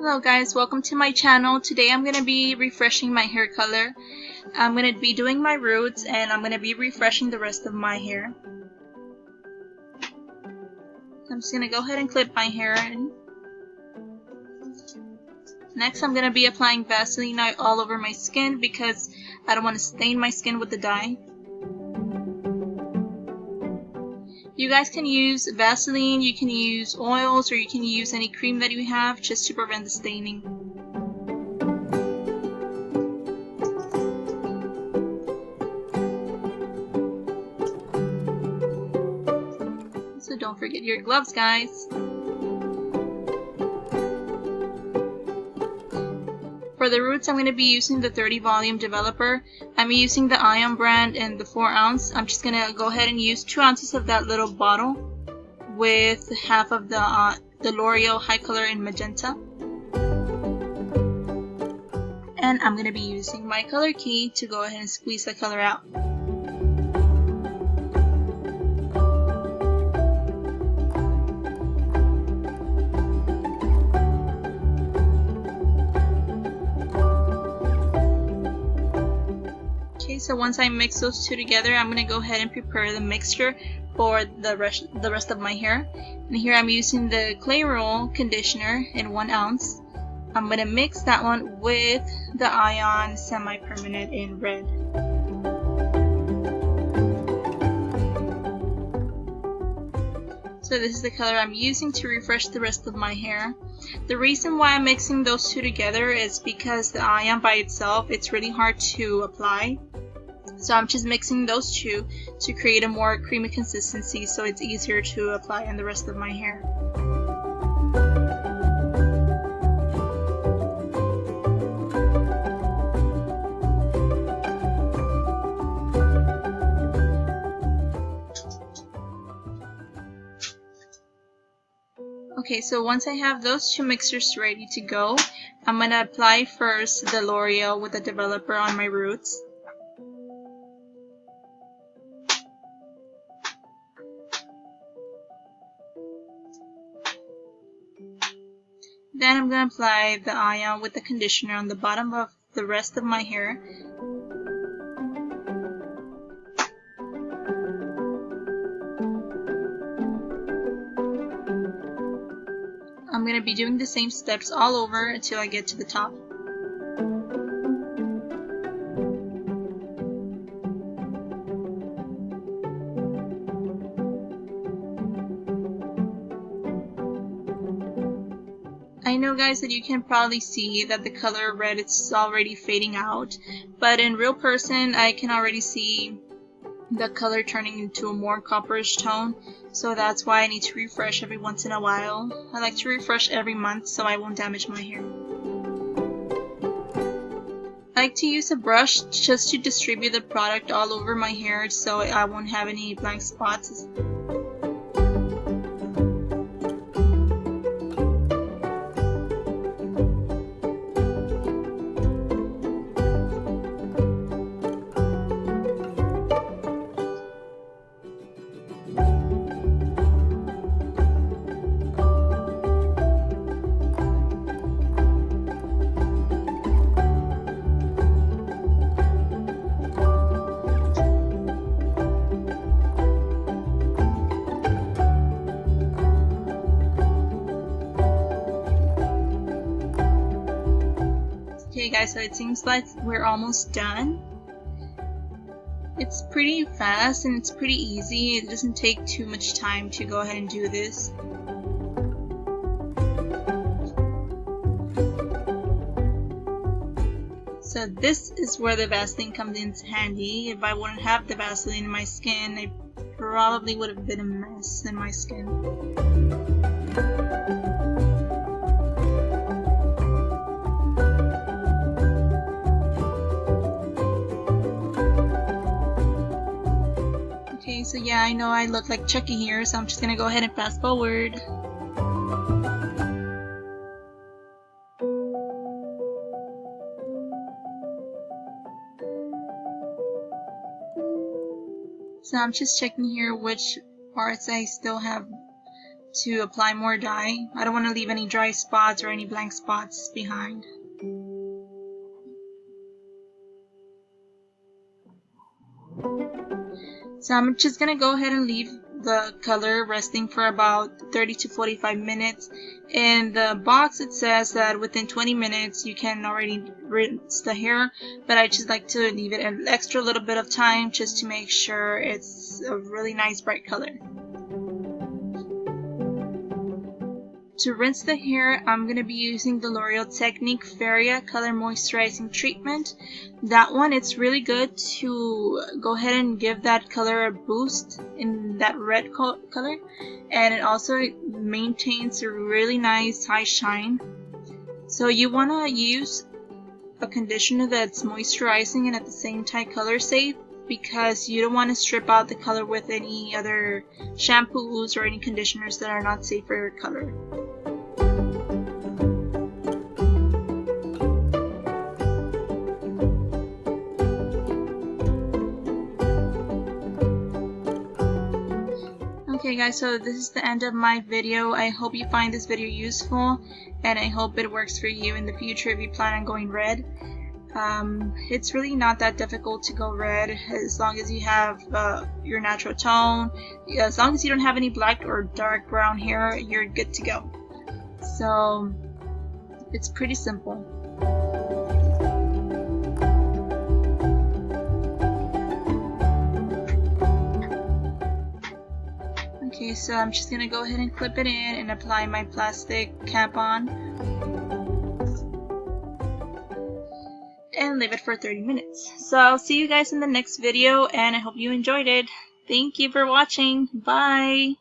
Hello guys, welcome to my channel. Today I'm going to be refreshing my hair color. I'm going to be doing my roots and I'm going to be refreshing the rest of my hair. I'm just going to go ahead and clip my hair in. Next I'm going to be applying Vaseline all over my skin because I don't want to stain my skin with the dye. You guys can use Vaseline, you can use oils, or you can use any cream that you have just to prevent the staining. So don't forget your gloves, guys. For the roots, I'm going to be using the 30 volume developer. I'm using the Ion brand and the 4 ounce. I'm just going to go ahead and use 2 ounces of that little bottle with half of the L'Oreal High Color in Magenta. And I'm going to be using my color key to go ahead and squeeze the color out. So once I mix those two together, I'm going to go ahead and prepare the mixture for the rest of my hair. And here I'm using the CLAIROL conditioner in 1 ounce. I'm going to mix that one with the Ion semi-permanent in red. So this is the color I'm using to refresh the rest of my hair. The reason why I'm mixing those two together is because the Ion by itself, it's really hard to apply. So I'm just mixing those two to create a more creamy consistency so it's easier to apply on the rest of my hair. Okay, so once I have those two mixtures ready to go, I'm going to apply first the L'Oreal with the developer on my roots. Then I'm going to apply the Ion with the conditioner on the bottom of the rest of my hair. I'm going to be doing the same steps all over until I get to the top. I know guys that you can probably see that the color red is already fading out, but in real person I can already see the color turning into a more copperish tone, so that's why I need to refresh every once in a while. I like to refresh every month so I won't damage my hair. I like to use a brush just to distribute the product all over my hair so I won't have any blank spots. Okay guys, so it seems like we're almost done. It's pretty fast and it's pretty easy. It doesn't take too much time to go ahead and do this. So this is where the Vaseline comes in handy. If I wouldn't have the Vaseline in my skin, it probably would have been a mess in my skin. So yeah, I know I look like Chucky here, so I'm just gonna go ahead and fast forward. So I'm just checking here which parts I still have to apply more dye. I don't want to leave any dry spots or any blank spots behind. So I'm just going to go ahead and leave the color resting for about 30 to 45 minutes. In the box it says that within 20 minutes you can already rinse the hair, but I just like to leave it an extra little bit of time just to make sure it's a really nice bright color. To rinse the hair, I'm going to be using the L'Oreal Technique FERIA Color Moisturizing Treatment. That one, it's really good to go ahead and give that color a boost in that red color. And it also maintains a really nice high shine. So you want to use a conditioner that's moisturizing and at the same time color safe, because you don't want to strip out the color with any other shampoos or any conditioners that are not safe for your color. Okay guys, so this is the end of my video. I hope you find this video useful, and I hope it works for you in the future if you plan on going red. It's really not that difficult to go red as long as you have your natural tone. As long as you don't have any black or dark brown hair, you're good to go. So it's pretty simple. Okay, so I'm just gonna go ahead and clip it in and apply my plastic cap on and leave it for 30 minutes. So I'll see you guys in the next video, and I hope you enjoyed it. Thank you for watching. Bye!